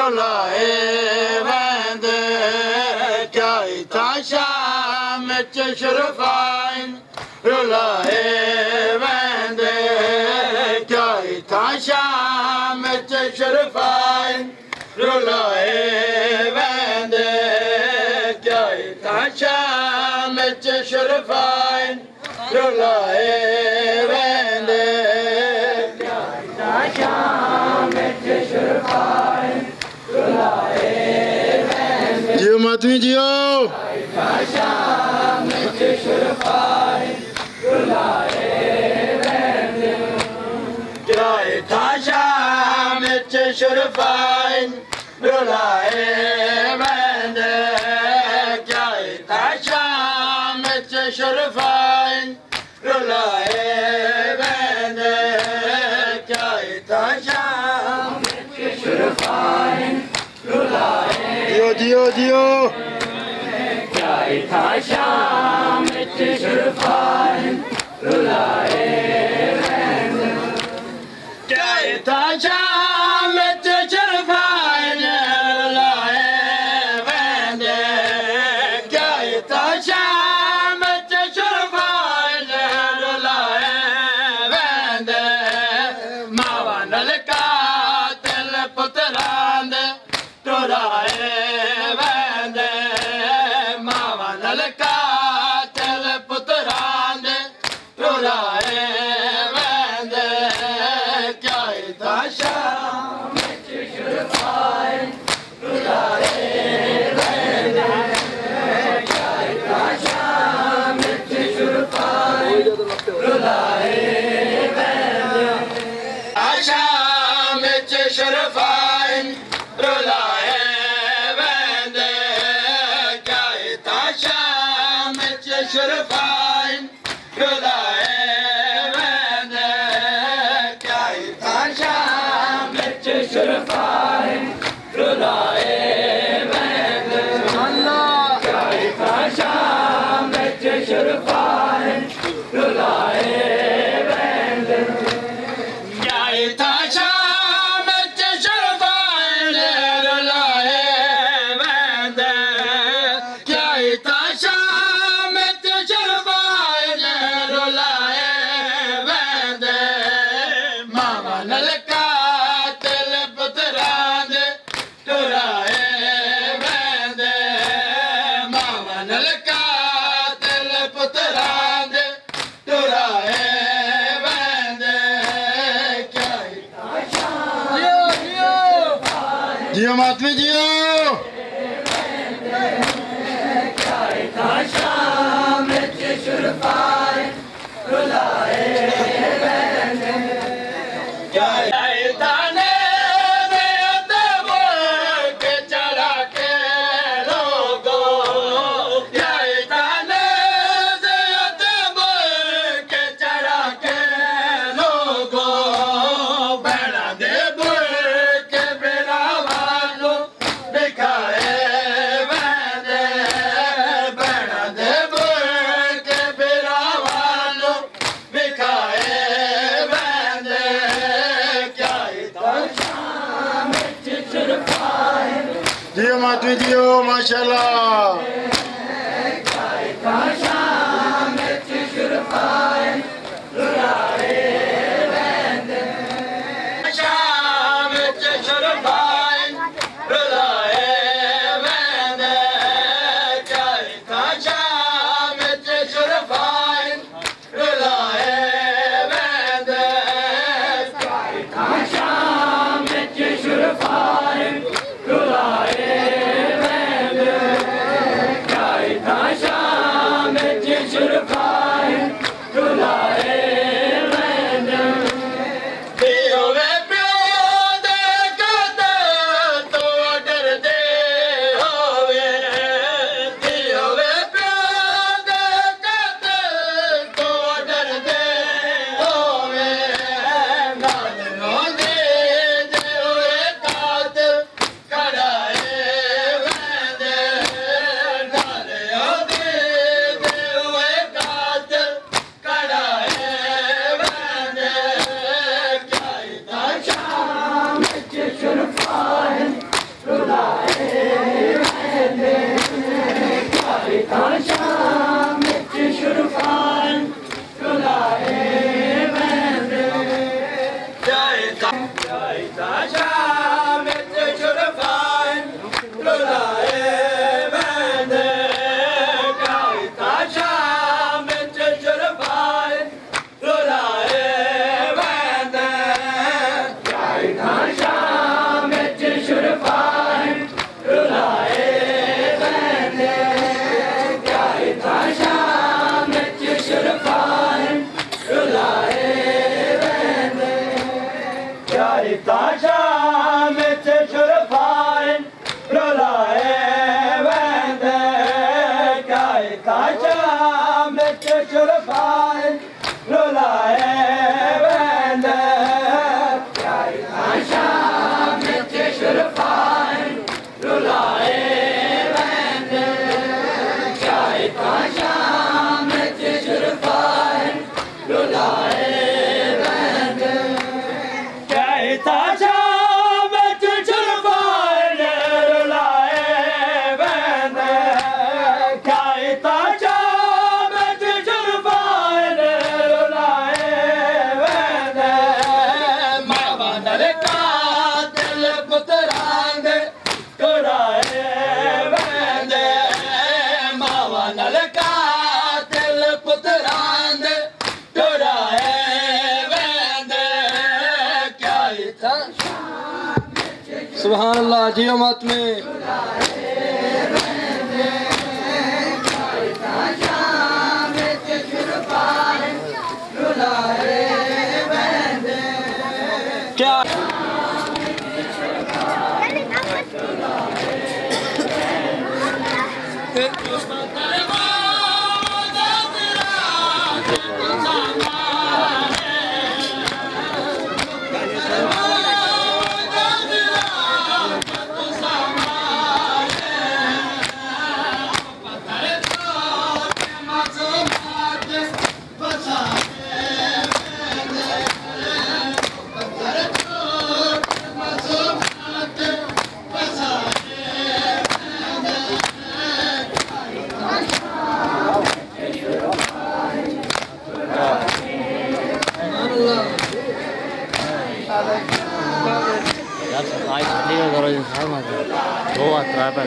ਰੁਲਾਏ ਵੈਂਦੇ ਕਿਆਈ ਤਾਂ ਸ਼ਾਮ ਚ ਸ਼ਰਫਾਇਨ ਰੁਲਾਏ ਵੈਂਦੇ ਕਿਆਈ ਤਾਂ ਸ਼ਾਮ ਚ ਸ਼ਰਫਾਇਨ ਰੁਲਾਏ ਵੈਂਦੇ ਕਿਆਈ ਤਾਂ ਸ਼ਾਮ ਚ ਸ਼ਰਫਾਇਨ ਰੁਲਾਏ ਵੈਂਦੇ ਕਿਆਈ ਤਾਂ ਸ਼ਾਮ ਚ ਸ਼ਰਫਾਇਨ ਰੁਲਾਏ ਵੈਂਦੇ ਜਿਉ ਮਾਤਮੀ ਜਿਉ ਸ਼ਾਮ ਚ ਸ਼ਰਫਾਇਨ ਰੁਲਾਏ ਵੈਂਦੇ ਕਿਆਈ ਤਾਂ ਸ਼ਾਮ ਚ ਸ਼ਰਫਾਇਨ ਰੁਲਾਏ ਵੈਂਦੇ ਕਿਆਈ ਤਾਂ ਸ਼ਾਮ ਚ ਸ਼ਰਫਾਇਨ ਰੁਲਾਏ ਵੈਂਦੇ ਕਿਆਈ ਤਾਂ ਸ਼ਾਮ ਚ ਸ਼ਰਫਾਇਨ ਰੁਲਾਏ ਜਿਉ ਜਿਉ ਜਿਉ ਕਿਆਈ ਤਾਂ ਸ਼ਾਮ ਚ ਸ਼ਰਫਾਇਨ ਰੁਲਾਏ ਵੈਂਦੇ ਕਿਆਈ ਤਾਂ ਸ਼ਾਮ ਚ ਸ਼ਰਫਾਇਨ ਰੁਲਾਏ ਵੈਂਦੇ ਕਿਆਈ ਤਾਂ ਸ਼ਾਮ ਚ ਸ਼ਰਫਾਇਨ ਰੁਲਾਏ ਵੈਂਦੇ ਮਾਵਾਂ ਨਾਲ ਕਾਤਲ ਪੁੱਤਰਾਂ ਦੇ ਟੁਰਾਏ ਵੈਂਦੇ ਮਾਵਾਂ ਨਾਲ ਕਾਤਲ ਪੁੱਤਰਾਂ ਦੇ ਟੁਰਾਏ ਵੈਂਦੇ ਕਿਆਈ ਤਾਂ ਸ਼ਾਮ ਚ ਸ਼ਰਫਾਇਨ ਰੁਲਾਏ ਵੈਂਦੇ ਕਿਆਈ ਤਾਂ ਸ਼ਾਮ ਚ ਸ਼ਰਫਾਇਨ ਰੁਲਾਏ ਵੈਂਦੇ ਸ਼ਾਮ ਚ ਸ਼ਰਫਾਇਨ ਰੁਲਾਏ ਵੈਂਦੇ ਕਿਆਈ ਤਾਂ ਸ਼ਾਮ ਚ ਸ਼ਰਫਾਇਨ ਰੁਲਾਏ ਵੈਂਦੇ ਕਿਆਈ ਤਾਂ ਸ਼ਾਮ ਚ ਸ਼ਰਫਾਇਨ ਰੁਲਾਏ ਵੈਂਦੇ ਅੱਲਾ ਕਿਆਈ ਤਾਂ ਸ਼ਾਮ ਚ ਸ਼ਰਫਾਇਨ ਰੁਲਾਏ ਵੈਂਦੇ ਕਿਆਈ ਤਾਂ ਸ਼ਾਮ ਚ ਸ਼ਰਫਾਇਨ ਰੁਲਾਏ ਵੈਂਦੇ ਕਿਆਈ ਤਾਂ ਸ਼ਾਮ ਚ ਸ਼ਰਫਾਇਨ ਰੁਲਾਏ ਵੈਂਦੇ ਮਾਵਾਂ ਨਾਲ ਕਾਤਲ ਪੁੱਤਰਾਂ ਦੇ ਟੁਰਾਏ ਵੈਂਦੇ ਮਾਵਾਂ ਨਾਲ ਕਾਤਲ ਪੁੱਤਰਾਂ ਦੇ ਟੁਰਾਏ ਵੈਂਦੇ ਕਿਆਈ ਤਾਂ ਸ਼ਾਮ ਜਿਉ ਮਾਤਮੀ ਜਿਉ ਕਿਆਈ ਤਾਂ ਸ਼ਾਮ ਚ ਸ਼ਰਫਾਇਨ ਰੁਲਾਏ ਵੈਂਦੇ ਕਿਆਈ ਤਾਂ ਨੇ ਤੇ ਬੋਲ ਕੇ ਚੜਾ ਕੇ ਲੋਗੋ ਕਿਆਈ ਤਾਂ ਨੇ ਤੇ ਬੋਲ ਕੇ ਚੜਾ ਕੇ ਲੋਗੋ ਭੈਣਾਂ ਦੇ ਬੋਲ ਕੇ ਬਿਰਾਵਾਂ ਨੂੰ ਦਿਖਾਏ ਵੈਂਦੇ ਭੈਣਾਂ ਦੇ ਬੋਲ ਕੇ ਬਿਰਾਵਾਂ ਨੂੰ ਦਿਖਾਏ ਵੈਂਦੇ ਕਿਆਈ ਤਾਂ ਸ਼ਾਮ ਚ ਸ਼ਰਫਾਇਨ ਜਿਉ ਮਾਤਮੀ ਜਿਉ ਮਾਸ਼ਾਅੱਲਾ ਕਿਆਈ ਤਾਂ ਸ਼ਾਮ ਚ ਸ਼ਰਫਾਇਨ ਰੁਲਾਏ ਵੈਂਦੇ ਸ਼ਾਮ ਚ ਸ਼ਰਫਾਇਨ ਰੁਲਾਏ ਵੈਂਦੇ ਕਿਆਈ ਤਾਂ ਸ਼ਾਮ ਚ ਸ਼ਰਫਾਇਨ ਰੁਲਾਏ ਵੈਂਦੇ ਕਿਆਈ ਤਾਂ ਸ਼ਾਮ ਚ ਸ਼ਰਫਾਇਨ ਰੁਲਾਏ ਵੈਂਦੇ ਕਿਆਈ ਤਾਂ ਸ਼ਾਮ ਚ ਸ਼ਰਫਾਇਨ şurfayın Rulaye bende Kaytan Şametçe şurfayın Rulaye bende Kaytan Şametçe şurfayın Rulaye bende Kaytan Şametçe şurfayın Rulaye bende Kaytan Şametçe şurfayın Rulaye bende Mavandale katil putrande Rulaye bende Mavandale katil putrande Rulaye bende Kaytan Subhanallah jiyo matme क्या यार सफाई करने का करो इंसान मत दो अतरा पर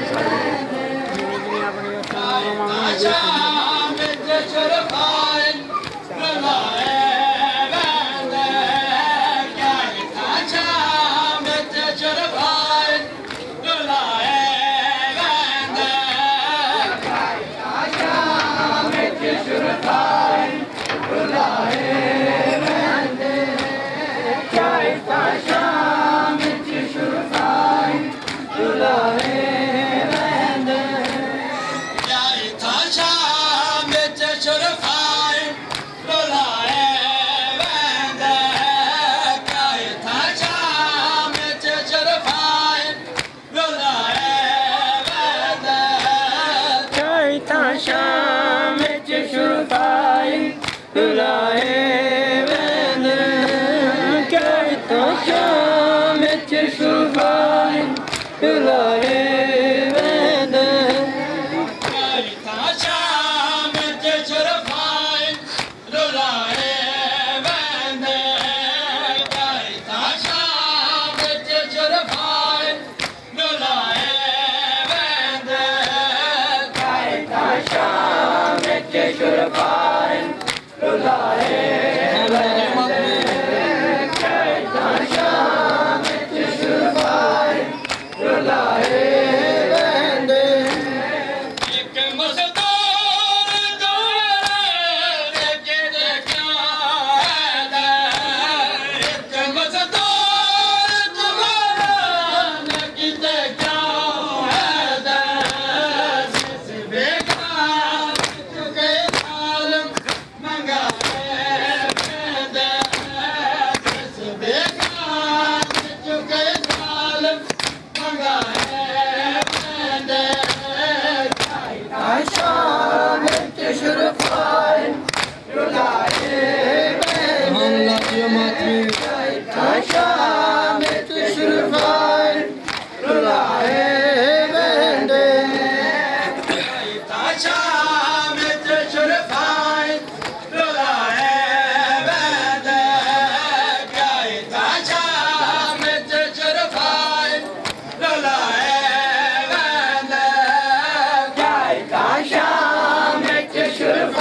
Should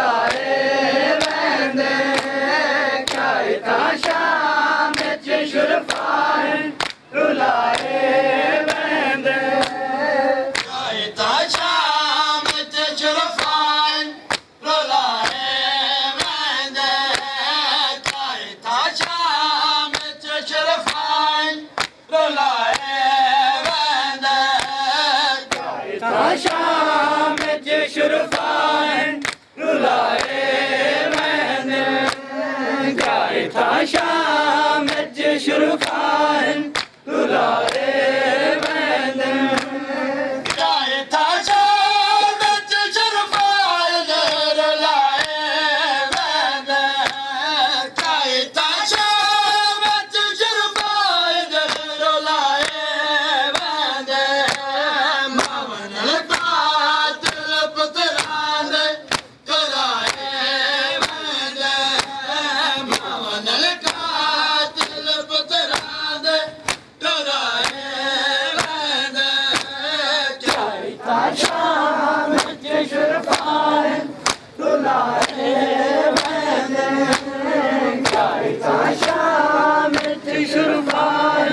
ਰੁਲਾਏ ਵਹਿੰਦੇ ਕਾਇ ਤਾਂ ਸ਼ਾਮ ਵਿੱਚ ਸ਼ੁਰਫਾਨ ਰੁਲਾਏ ਵਹਿੰਦੇ ਕਾਇ ਤਾਂ ਸ਼ਾਮ ਵਿੱਚ ਸ਼ੁਰਫਾਨ ਰੁਲਾਏ ਵਹਿੰਦੇ ਕਾਇ ਤਾਂ ਸ਼ਾਮ ਵਿੱਚ ਸ਼ੁਰਫਾਨ ਰੁਲਾਏ ਵਹਿੰਦੇ ਕਾਇ ਤਾਂ ਸ਼ਾਮ ਵਿੱਚ ਸ਼ੁਰਫਾਨ ਰੁਲਾਏ ਵਹਿੰਦੇ ਕਾਇ ਤਾਂ ਸ਼ਾਮ ਵਿੱਚ ਸ਼ੁਰਫਾਨ ਰੁਲਾਏ ਵਹਿੰਦੇ ਕਾਇ ਤਾਂ ਸ਼ਾਮ ਵਿੱਚ ਸ਼ੁਰਫਾਨ ਰੁਲਾਏ ਵਹਿੰਦੇ ਕਾਇ ਤਾਂ ਸ਼ਾਮ ਵਿੱਚ ਸ਼ੁਰਫਾਨ ਰੁਲਾਏ ਵਹਿੰਦੇ ਮਾਵਨ ਕਾਤਲ ਪੁੱਤਰਾਂ ਦੇ ਕਰਾਏ ਵਹਿੰਦੇ ਮਾਵਨ ਕਾਤਲ ਪੁੱਤਰਾਂ ਦੇ ਕਰਾਏ ਵਹਿੰਦੇ ਕਾਇ ਤਾਂ ਸ਼ਾਮ ਵਿੱਚ ਸ਼ੁਰਫਾਨ ਰੁਲਾਏ ਵਹਿੰਦੇ ਕਾਇ ਤਾਂ ਸ਼ਾਮ ਵਿੱਚ ਸ਼ੁਰਫਾਨ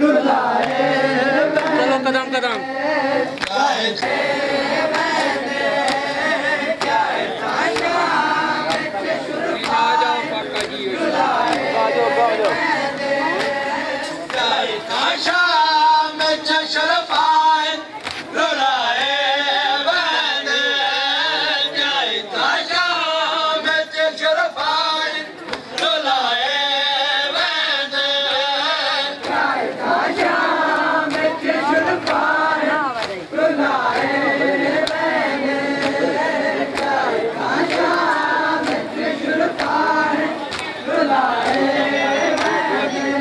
ਰੁਲਾਏ चलो कदम कदम ਸ਼ੁਰਫਾਨ ਰੁਲਾਏ ਵਹਿੰਦੇ ਕਾਇ ਤਾਂ ਸ਼ਾਮ ਵਿੱਚ ਸ਼ੁਰਫਾਨ ਰੁਲਾਏ ਵਹਿੰਦੇ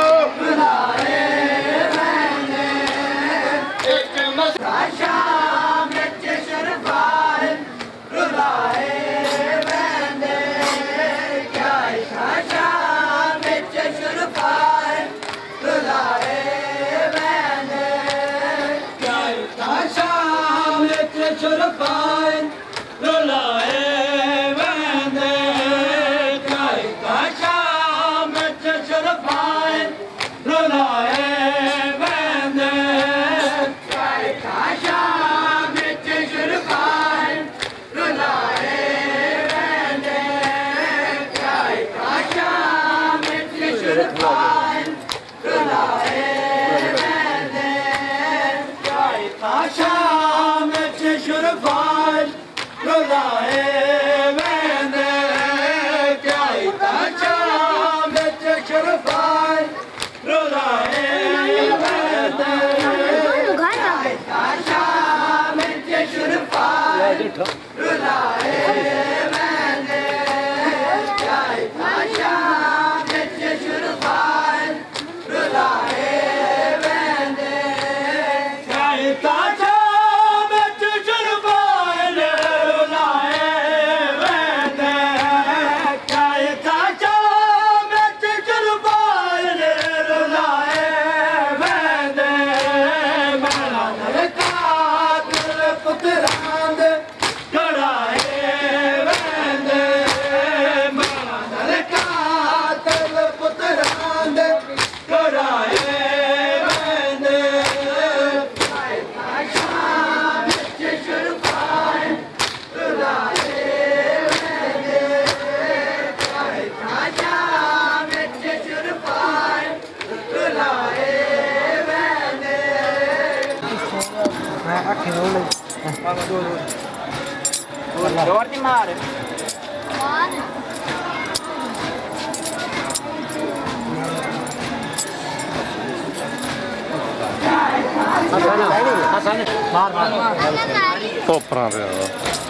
ਕਾਇ ਤਾਂ ਸ਼ਾਮ ਵਿੱਚ ਸ਼ੁਰਫਾਨ ਰੁਲਾਏ ਵਹਿੰਦੇ ਕਾਇ ਤਾਂ ਸ਼ਾਮ ਵਿੱਚ ਸ਼ੁਰਫਾਨ ਰੁਲਾਏ ਵਹਿੰਦੇ ਕਾਇ ਤਾਂ ਸ਼ਾਮ ਵਿੱਚ ਸ਼ੁਰਫਾਨ ਰੁਲਾਏ ਵਹਿੰਦੇ ਕਾਇ ਤਾਂ ਸ਼ਾਮ ਵਿੱਚ ਸ਼ੁਰਫਾਨ ਰੁਲਾਏ ਵਹਿੰਦੇ ਕਾਇ ਤਾਂ ਸ਼ਾਮ ਵਿੱਚ ਸ਼ੁਰਫਾਨ ਰੁਲਾਏ ਵਹਿੰਦੇ ਕਾਇ ਤਾਂ ਸ਼ਾਮ ਵਿੱਚ ਸ਼ੁਰਫਾਨ ਰੁਲਾਏ ਵਹਿੰਦੇ ਕਾਇ ਤਾਂ ਸ਼ਾਮ ਵਿੱਚ ਸ਼ੁਰਫਾਨ ਰੁਲਾਏ ਵਹਿੰਦੇ ਕਾਇ ਤਾਂ ਸ਼ਾਮ ਵਿੱਚ ਸ਼ੁਰਫਾਨ ਰੁਲਾਏ ਵਹਿੰਦੇ ਮਹਿਲਾ ਨਲ ਕਾਤਲ ਪੁੱਤਰਾਂ ਦੇ ਕੜਾਏ ਰੱਖੀ ਰੋਲ ਜ਼ੋਰ ਦੀ ਮਾਰ ਹਸਨ ਮਾਰ ਮਾਰ ਕੋਪਰਾਂ ਤੇ ਆ